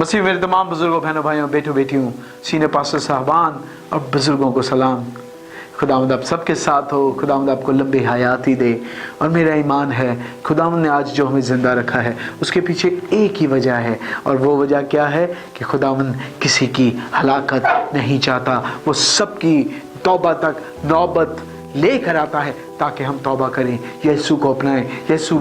मसीह मेरे तमाम बुजुर्गों, बहनों, भाइयों, बेटों, बेटियों, सीनियर पास्टर साहबान और बुजुर्गों को सलाम। खुदावंद आप सबके साथ हो। खुदावंद आपको लंबी हयाती दे। और मेरा ईमान है खुदावंद ने आज जो हमें ज़िंदा रखा है उसके पीछे एक ही वजह है, और वो वजह क्या है कि खुदावंद किसी की हलाकत नहीं चाहता। वो सबकी तौबा तक नौबत लेकर आता है ताकि हम तौबा करें, यीशु को अपनाएं, यीशु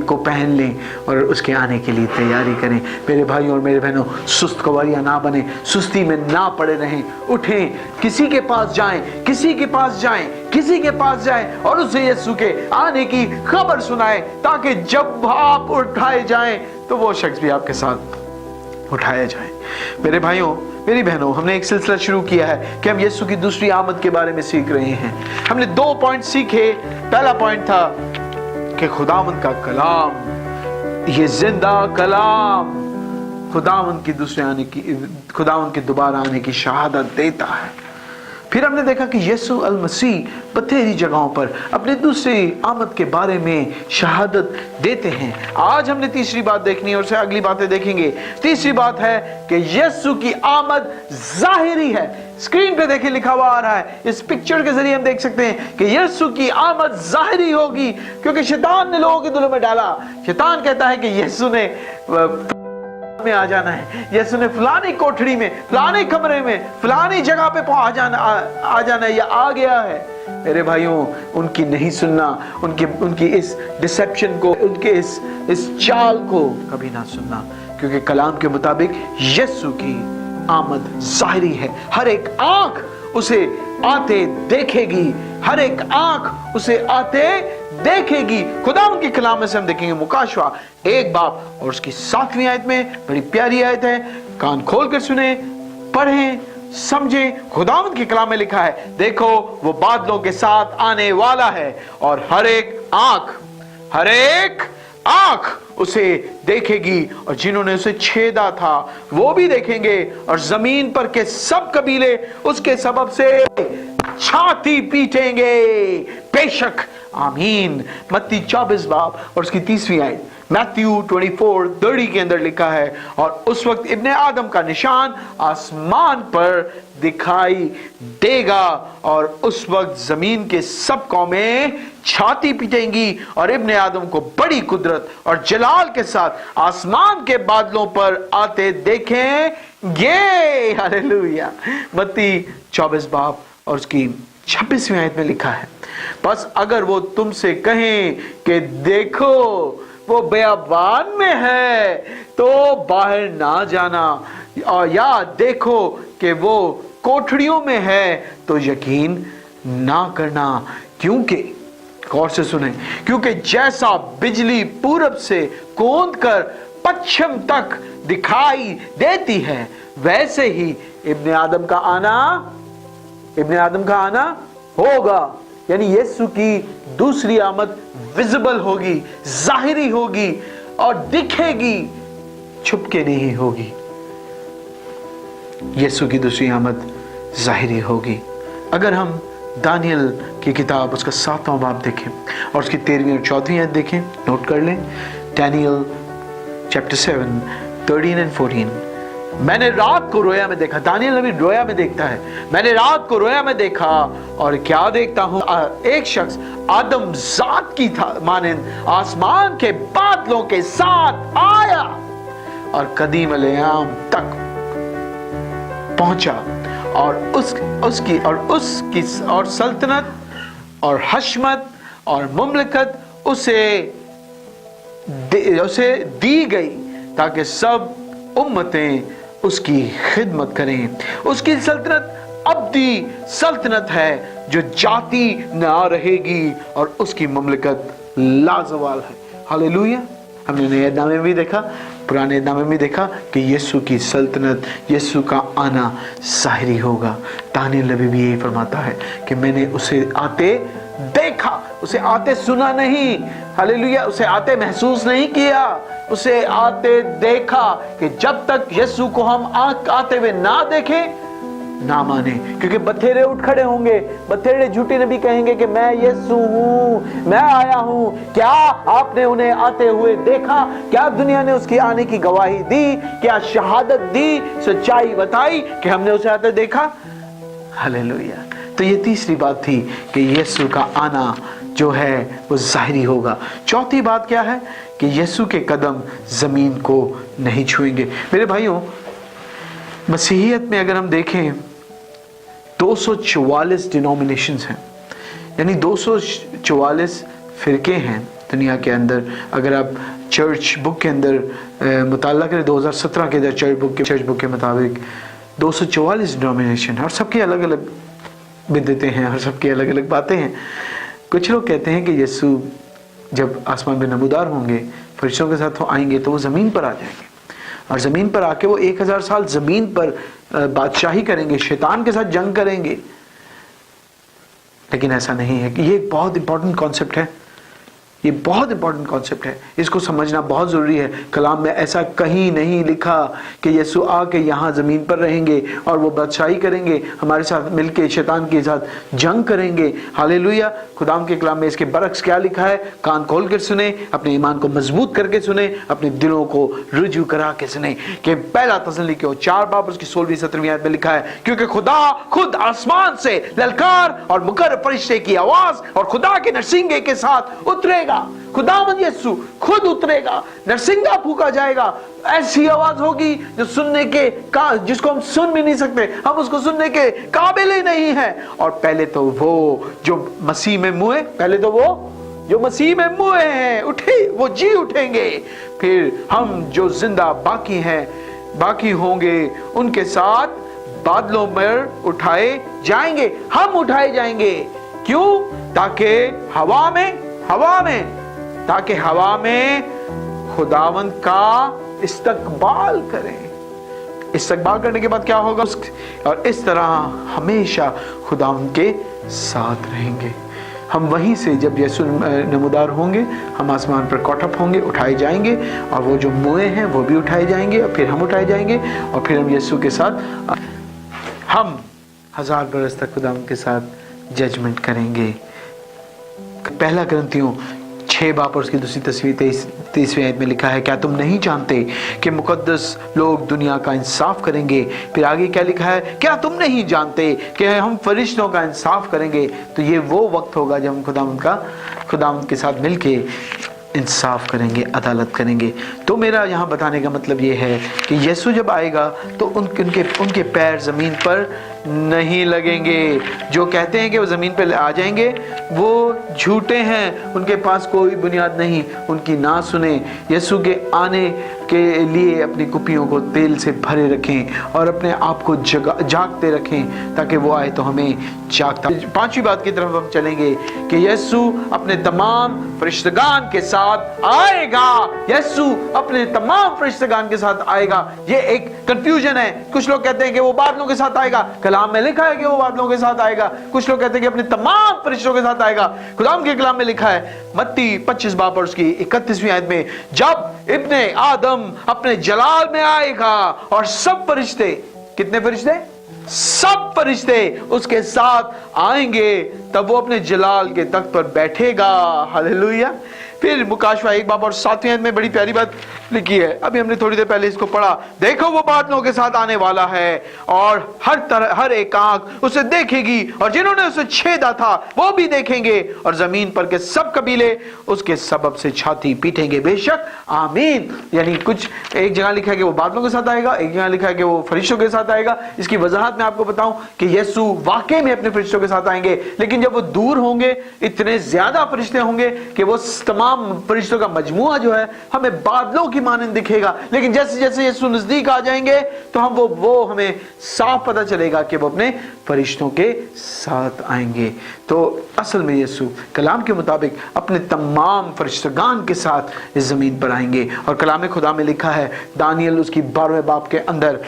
को पहन लें और उसके आने के लिए तैयारी करें। मेरे भाइयों और मेरे बहनों, सुस्त कवारियाँ ना बने, सुस्ती में ना पड़े रहें। उठें, किसी के पास जाएं, किसी के पास जाएं, किसी के पास जाएं और उसे यीशु के आने की खबर सुनाएं, ताकि जब आप उठाए जाएं तो वो शख्स भी आपके साथ उठाया जाए। मेरे भाइयों, मेरी बहनों, हमने एक सिलसिला शुरू किया है कि हम यीशु की दूसरी आमद के बारे में सीख रहे हैं। हमने 2 पॉइंट सीखे। पहला पॉइंट था कि खुदावंद का कलाम, ये जिंदा कलाम खुदावंद की दूसरे आने की, खुदावंद के दोबारा आने की शहादत देता है। फिर हमने देखा कि यीशु अल मसीह बथेरी जगहों पर अपने दूसरी आमद के बारे में शहादत देते हैं। आज हमने तीसरी बात देखनी है और उससे अगली बातें देखेंगे। तीसरी बात है कि यीशु की आमद जाहिरी है। स्क्रीन पे देखिए लिखा हुआ आ रहा है, इस पिक्चर के जरिए हम देख सकते हैं कि यीशु की आमद जाहिरी होगी, क्योंकि शैतान ने लोगों के दिलों में डाला। शैतान कहता है कि यीशु ने में आ जाना है, यीशु ने फलानी कोठरी में, फलाने कमरे में, फलानी जगह पे आ जाना है या आ गया है। मेरे भाइयों, उनकी नहीं सुनना, उनकी इस डिसेप्शन को, उनके इस चाल को कभी ना सुनना, क्योंकि कलाम के मुताबिक यीशु की आमद जाहिरी है। हर एक आंख उसे आते देखेगी, हर एक आंख उसे आते देखेगी। खुदा उनकी कलाम में से हम देखेंगे मुकाशवा 1 बाब और उसकी 7वीं आयत में, बड़ी प्यारी आयत है। कान खोल कर सुने, पढ़ें, समझें। खुदावंद की कलाम में लिखा है, देखो वो बादलों के साथ आने वाला है और हर एक आंख उसे देखेगी, और जिन्होंने उसे छेदा था वो भी देखेंगे, और जमीन पर के सब कबीले उसके सबब से छाती पीटेंगे। बेशक आमीन। मत्ती 24 बाब और उसकी 30वीं आयत, मैथ्यू 24:30 के अंदर लिखा है, और उस वक्त इब्ने आदम का निशान आसमान पर दिखाई देगा, और उस वक्त जमीन के सब कौमें छाती पीटेंगी और इब्ने आदम को बड़ी कुदरत और जलाल के साथ आसमान के बादलों पर आते देखेंगे। हालेलुया। मत्ती 24 बाब और उसकी 26वीं आयत में लिखा है, बस अगर वो तुमसे कहें कि देखो वो बेयाबान में है तो बाहर ना जाना, और या देखो कि वो कोठरियों में है तो यकीन ना करना। क्योंकि, गौर से सुने, क्योंकि जैसा बिजली पूरब से कौंध कर पश्चिम तक दिखाई देती है, वैसे ही इब्ने आदम का आना होगा। यानी यीशु की दूसरी आमद विजिबल होगी, जाहिरी होगी और दिखेगी, छुपके नहीं होगी। यीशु की दूसरी आमद जाहिरी होगी। अगर हम दानियल की किताब उसका 7वां बाब देखें और उसकी 13वीं और 14वीं आयत देखें, नोट कर लें। दानियल चैप्टर 7 13 और 14। मैंने रात को रोया में देखा, दानियल नबी रोया में देखता है, मैंने रात को रोया में देखा और क्या देखता हूं, एक शख्स आदम जात की था मानिंद आसमान के बादलों के साथ आया और कदीम अलयाम तक पहुंचा, और उसकी सल्तनत और हशमत और मुमलकत उसे दी गई ताकि सब उम्मतें उसकी खिदमत करें। उसकी सल्तनत अब्दी सल्तनत है जो जाती ना रहेगी, और उसकी मुमलकत लाजवाल है। हालेलुया। हमने नए नामे में भी देखा, पुराने नामे में देखा कि यीशु की सल्तनत, यीशु का आना जाहिरी होगा। दानियल नबी भी यही फरमाता है कि मैंने उसे आते देखा, उसे आते सुना नहीं, हालेलुया, उसे आते महसूस नहीं किया, उसे आते देखा। कि जब तक यीशु को हम आते हुए ना देखें ना माने, क्योंकि बथेरे उठ खड़े होंगे, बथेरे झूठे नबी कहेंगे कि मैं यीशु हूँ, मैं आया हूँ। क्या आपने उन्हें आते हुए देखा? क्या दुनिया ने उसकी आने की गवाही दी? क्या शहादत दी, सच्चाई बताई कि हमने उसे आते देखा? हालेलुया। तो ये तीसरी बात थी कि यीशु का आना जो है वो ज़ाहिरी होगा। चौथी बात क्या है कि यीशु के कदम ज़मीन को नहीं छुएंगे। मेरे भाइयों, मसीहियत में अगर हम देखें 244 डिनोमिनेशंस हैं, यानी 244 फ़िरके हैं दुनिया के अंदर। अगर आप चर्च बुक के अंदर मुताला करें 2017 के अंदर चर्च बुक के मुताबिक 244 डिनोमिनेशन है, और सबकी अलग अलग बिदअतें हैं और सबकी अलग अलग बातें हैं। कुछ लोग कहते हैं कि यीशु जब आसमान में नमूदार होंगे, फरिश्तों के साथ वो आएंगे, तो वो ज़मीन पर आ जाएंगे और ज़मीन पर आके वो 1000 साल ज़मीन पर बादशाही करेंगे, शैतान के साथ जंग करेंगे। लेकिन ऐसा नहीं है। कि ये एक बहुत इंपॉर्टेंट कॉन्सेप्ट है, ये बहुत इंपॉर्टेंट कॉन्सेप्ट है, इसको समझना बहुत ज़रूरी है। कलाम में ऐसा कहीं नहीं लिखा कि यीशु आके यहाँ ज़मीन पर रहेंगे और वो बादशाही करेंगे, हमारे साथ मिलके शैतान के साथ जंग करेंगे। हालेलुया। खुदाम के कलाम में इसके बरक्स क्या लिखा है? कान खोल कर सुने, अपने ईमान को मजबूत करके सुने, अपने दिलों को रुजू करा के सुने। कि पहला तसल्लीके 4 बाब उसकी 16वीं-17वीं आयत में लिखा है, क्योंकि खुदा खुद आसमान से ललकार और मुकर्रर फरिश्ते की आवाज़ और खुदा के नरसिंगे के साथ उतरेगा। खुदावंद यीशु खुद उतरेगा, नरसिंगा फूका जाएगा, ऐसी आवाज होगी जो सुनने के जिसको हम सुन भी नहीं सकते, हम उसको सुनने के काबिल ही नहीं है। और पहले तो वो जो मसीह में मुए, पहले तो वो जो मसीह में मुए हैं उठे, वो जी उठेंगे। फिर हम जो जिंदा बाकी हैं, बाकी होंगे, उनके साथ बादलों में उठाए जाएंगे। हम उठाए जाएंगे। क्यों? ताकि हवा में खुदावंद का इस्तकबाल करें। इस्तकबाल करने के बाद क्या होगा? और इस तरह हमेशा खुदावंद के साथ रहेंगे। हम वहीं से जब यीशु नमूदार होंगे, हम आसमान पर कौटअप होंगे, उठाए जाएंगे, और वो जो मुए हैं वो भी उठाए जाएंगे, और फिर हम उठाए जाएंगे, और फिर हम यीशु के साथ हम 1000 बरस तक खुदावंद के साथ जजमेंट करेंगे। पहला ग्रंथियों 6 बाब और उसकी 2-3 आयत में लिखा है, क्या तुम नहीं जानते कि मुकद्दस लोग दुनिया का इंसाफ करेंगे? फिर आगे क्या लिखा है? क्या तुम नहीं जानते कि हम फरिश्तों का इंसाफ करेंगे? तो ये वो वक्त होगा जब हम खुदावंद के साथ मिलके इंसाफ करेंगे, अदालत करेंगे। तो मेरा यहाँ बताने का मतलब ये है कि यीशु जब आएगा तो उनके पैर ज़मीन पर नहीं लगेंगे। जो कहते हैं कि वो ज़मीन पे आ जाएंगे, वो झूठे हैं, उनके पास कोई बुनियाद नहीं। उनकी ना सुने। यीशु के आने के लिए अपनी कुपियों को तेल से भरे रखें और अपने आप को जागते रखें, ताकि वो आए तो हमें जागता। 5वीं बात की तरफ हम चलेंगे कि यीशु अपने तमाम फरिश्तगान के साथ आएगा। यीशु अपने तमाम फरिश्तगान के साथ आएगा। ये एक कंफ्यूजन है। कुछ लोग कहते हैं कि वो बादलों के साथ आएगा, कलाम में लिखा है कि वो बादलों के साथ आएगा। कुछ लोग कहते हैं कि अपने तमाम फरिश्तों के साथ आएगा। खुदाम के कलाम में लिखा है मत्ती 25 बाब और उसकी 31वीं आयत में, जब इब्ने आदम अपने जलाल में आएगा और सब फरिश्ते, कितने फरिश्ते? सब फरिश्ते उसके साथ आएंगे, तब वो अपने जलाल के तख्त पर बैठेगा। हालेलुया। फिर मुकाशवा 1 बाब और 7वीं आयत में बड़ी प्यारी बात लिखी है, अभी हमने थोड़ी देर पहले इसको पढ़ा। देखो वो बादलों के साथ आने वाला है और हर एक आंख उसे देखेगी, और जिन्होंने उसे छेदा था वो भी देखेंगे, और जमीन पर के सब कबीले उसके सबब से छाती पीटेंगे। बेशक आमीन। यानी कुछ एक जगह लिखा है कि वो बादलों के साथ आएगा, एक जगह लिखा है कि वो फरिश्तों के साथ आएगा। इसकी वजाहत मैं आपको बताऊं कि यीशु वाकई में अपने फरिश्तों के साथ आएंगे, लेकिन जब वो दूर होंगे, इतने ज्यादा फरिश्ते होंगे कि वो तमाम फरिश्तों का मजमुआ जो है हमें बादलों की मानंद दिखेगा। लेकिन जैसे जैसे यीशु नजदीक आ जाएंगे तो हम वो हमें साफ पता चलेगा कि वो अपने फरिश्तों के साथ आएंगे। तो असल में यीशु कलाम के मुताबिक अपने तमाम फरिश्तगान के साथ इस जमीन पर आएंगे। और कलाम खुदा में लिखा है, दानियल उसकी 12वें बाब के अंदर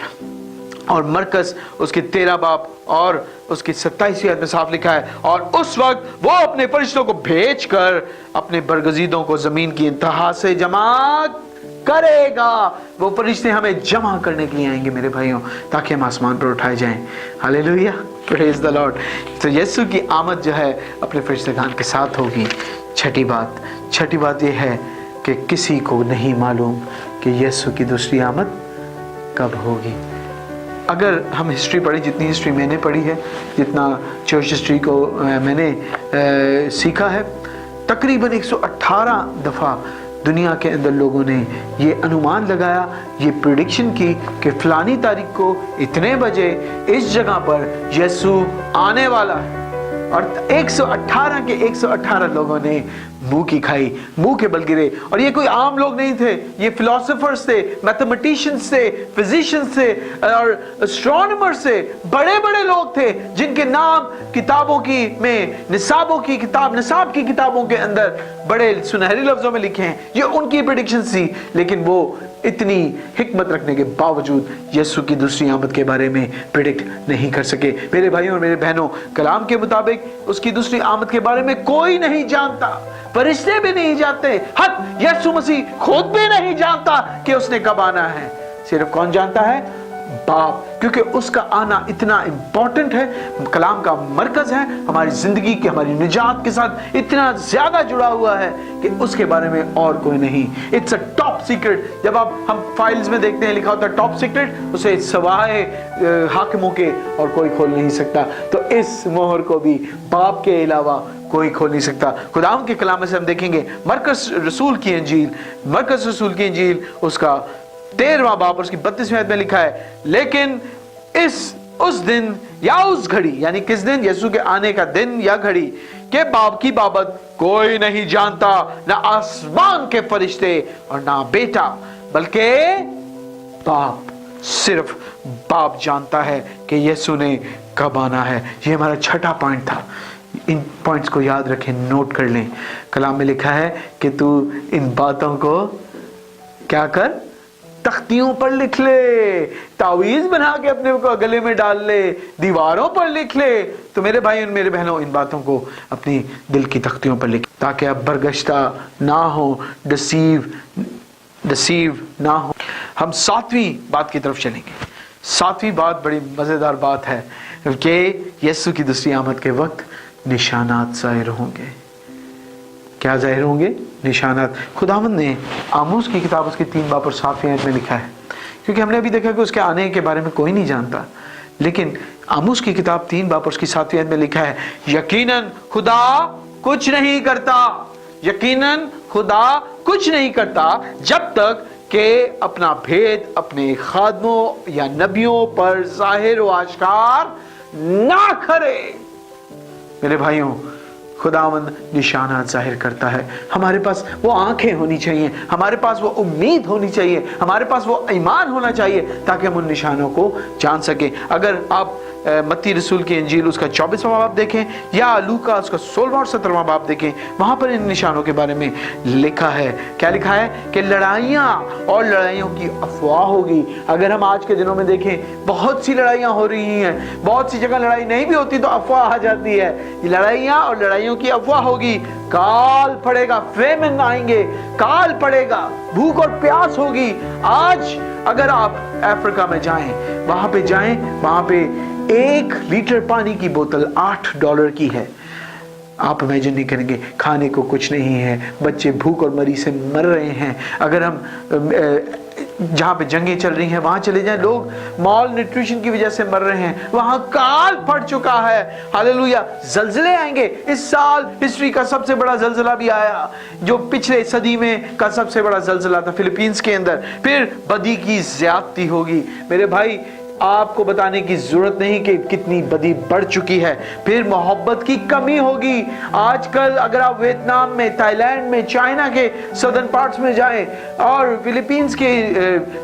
और मरकस उसके 13 बाब और उसकी 27वीं आयत में साफ लिखा है, और उस वक्त वो अपने फरिश्तों को भेजकर अपने बरगजीदों को जमीन की इंतहा से जमा करेगा। वो फरिश्ते हमें जमा करने के लिए आएंगे मेरे भाइयों, ताकि हम आसमान पर उठाए जाएं। Hallelujah, praise the Lord. तो यीशु की आमद जो है अपने फरिश्तेगान के साथ होगी। छठी बात ये है कि किसी को नहीं मालूम कि यीशु की दूसरी आमद कब होगी। अगर हम हिस्ट्री पढ़ी, जितनी हिस्ट्री मैंने पढ़ी है, जितना चर्च हिस्ट्री को मैंने सीखा है, तकरीबन 118 दफ़ा दुनिया के अंदर लोगों ने ये अनुमान लगाया, ये प्रेडिक्शन की कि फलानी तारीख को इतने बजे इस जगह पर यीशु आने वाला है। और 118 के 118 लोगों ने मुंह की खाई, मुंह के बल गिरे। और ये कोई आम लोग नहीं थे, ये फिलोसोफर्स थे, मैथमेटिशियंस थे, फिजिशियंस थे और एस्ट्रोनॉमर्स थे, बड़े बड़े लोग थे जिनके नाम किताबों की में निसाब की किताबों के अंदर बड़े सुनहरे लफ्जों में लिखे हैं। ये उनकी प्रेडिक्शन थी, लेकिन वो इतनी हिकमत रखने के बावजूद यीशु की दूसरी आमद के बारे में प्रेडिक्ट नहीं कर सके। मेरे भाइयों और मेरे बहनों, कलाम के मुताबिक उसकी दूसरी आमद के बारे में कोई नहीं जानता, फरिश्ते भी नहीं जानते, हद यीशु मसीह खुद भी नहीं जानता कि उसने कब आना है। सिर्फ कौन जानता है? बाप, क्योंकि उसका आना इतना इंपॉर्टेंट है, कलाम का मरकज है, हमारी जिंदगी के, हमारी निजात के साथ इतना ज्यादा जुड़ा हुआ है कि उसके बारे में और कोई नहीं। It's a top secret. जब हम फाइल्स में देखते हैं लिखा होता है टॉप सीक्रेट, उसे सिवाय हाकिमों के और कोई खोल नहीं सकता। तो इस मोहर को भी बाप के अलावा कोई खोल नहीं सकता। खुदाम के कलाम से हम देखेंगे मरकस रसूल की इंजील उसका 13वां बाब उसकी 32वीं आयत में लिखा है, लेकिन उस दिन या उस घड़ी, यानी किस दिन? यीशु के आने का दिन या घड़ी के बाप की बाबत कोई नहीं जानता, ना आसमान के फरिश्ते और ना बेटा, बल्कि बाप, सिर्फ बाप जानता है कि यीशु ने कब आना है। ये हमारा छठा पॉइंट था। इन पॉइंट्स को याद रखें, नोट कर लें। कलाम में लिखा है कि तू इन बातों को क्या कर? तख्तियों पर लिख ले, तावीज बना के अपने को गले में डाल ले, दीवारों पर लिख ले। तो मेरे भाई और मेरे बहनों, इन बातों को अपनी दिल की तख्तियों पर लिख, ताकि आप बरगश्ता ना हो, डिसीव ना हो। हम 7वीं बात की तरफ चलेंगे। 7वीं बात बड़ी मजेदार बात है कि यीशु की दूसरी आमद के वक्त निशानात जाहिर होंगे। क्या जाहिर होंगे? निशानात। खुदावंद ने आमोस की किताब उसकी 3 बाब और 7वीं आयत में लिखा है, क्योंकि हमने अभी देखा कि उसके आने के बारे में कोई नहीं जानता, लेकिन आमोस की किताब 3 बाब और उसकी 7वीं आयत में लिखा है, यकीनन खुदा कुछ नहीं करता जब तक के अपना भेद अपने खादमों या नबियों पर जाहिर व आश्कार ना करे। मेरे भाइयों, खुदावंद निशानात जाहिर करता है। हमारे पास वो आंखें होनी चाहिए, हमारे पास वो उम्मीद होनी चाहिए, हमारे पास वो ईमान होना चाहिए, ताकि हम उन निशानों को जान सके। अगर आप मत्ती रसूल की इंजील उसका 24वां बाब देखें या लूका उसका 16वां और 17वां बाब देखें, वहां पर इन निशानों के बारे में लिखा है। क्या लिखा है? कि लड़ाइयां और लड़ाइयों की अफवाह होगी। अगर हम आज के दिनों में देखें, बहुत सी लड़ाइयां हो रही हैं, बहुत सी जगह लड़ाई नहीं भी होती तो अफवाह आ जाती है। लड़ाइयां और लड़ाइयों की अफवाह होगी, काल पड़ेगा, फेमिन आएंगे, काल पड़ेगा, भूख और प्यास होगी। आज अगर आप अफ्रीका में जाएं, वहां पे 1 लीटर पानी की बोतल $8 की है। आप इमेजिन नहीं करेंगे, खाने को कुछ नहीं है, बच्चे भूख और मरी से मर रहे हैं। अगर हम जहाँ पे जंगें चल रही हैं वहां चले जाएं, लोग मॉल न्यूट्रिशन की वजह से मर रहे हैं, वहां काल पड़ चुका है। हालेलुया। जल्जले आएंगे। इस साल हिस्ट्री का सबसे बड़ा जल्जला भी आया, जो पिछले सदी में का सबसे बड़ा जल्जला था फिलीपींस के अंदर। फिर बदी की ज्यादती होगी। मेरे भाई, आपको बताने की जरूरत नहीं कि कितनी बदी बढ़ चुकी है। फिर मोहब्बत की कमी होगी। आजकल अगर आप वियतनाम में, थाईलैंड में, चाइना के सदर्न पार्ट्स में जाएं और फिलीपींस के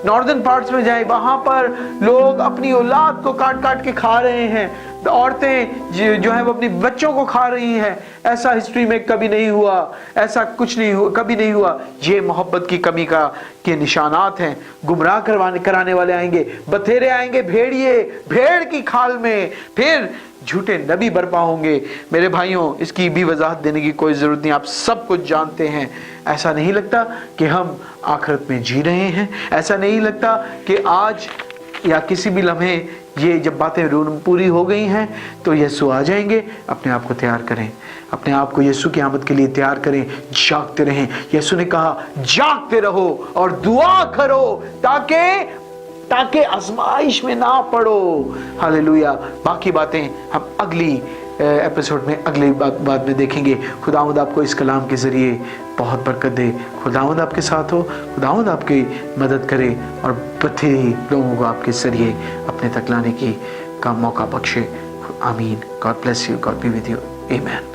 नॉर्दर्न पार्ट्स में जाएं, वहां पर लोग अपनी औलाद को काट काट के खा रहे हैं। औरतें जो है वो अपनी बच्चों को खा रही हैं, ऐसा हिस्ट्री में कभी नहीं हुआ, ऐसा कुछ नहीं हुआ, कभी नहीं हुआ। ये मोहब्बत की कमी के निशानात हैं। गुमराह कराने वाले आएंगे, बथेरे आएंगे, भेड़िए भेड़ की खाल में, फिर झूठे नबी बर्पा होंगे। मेरे भाइयों, इसकी भी वजाहत देने की कोई ज़रूरत नहीं, आप सब कुछ जानते हैं। ऐसा नहीं लगता कि हम आखिरत में जी रहे हैं, ऐसा नहीं लगता कि आज या किसी भी लम्हे ये जब बातें पूरी हो गई हैं तो यीशु आ जाएंगे। अपने आप को तैयार करें, अपने आप को यीशु की आमद के लिए तैयार करें, जागते रहें। यीशु ने कहा जागते रहो और दुआ करो ताकि आजमाइश में ना पड़ो। हालेलुया। बाकी बातें हम अगली एपिसोड में, अगली बात में देखेंगे। खुदावंद आपको इस कलाम के ज़रिए बहुत बरकत दे। खुदावंद आपके साथ हो, खुदावंद आपकी मदद करे और बथेरे लोगों को आपके ज़रिए अपने तक लाने का मौका बख्शे। आमीन। God bless you, God be with you. आमीन।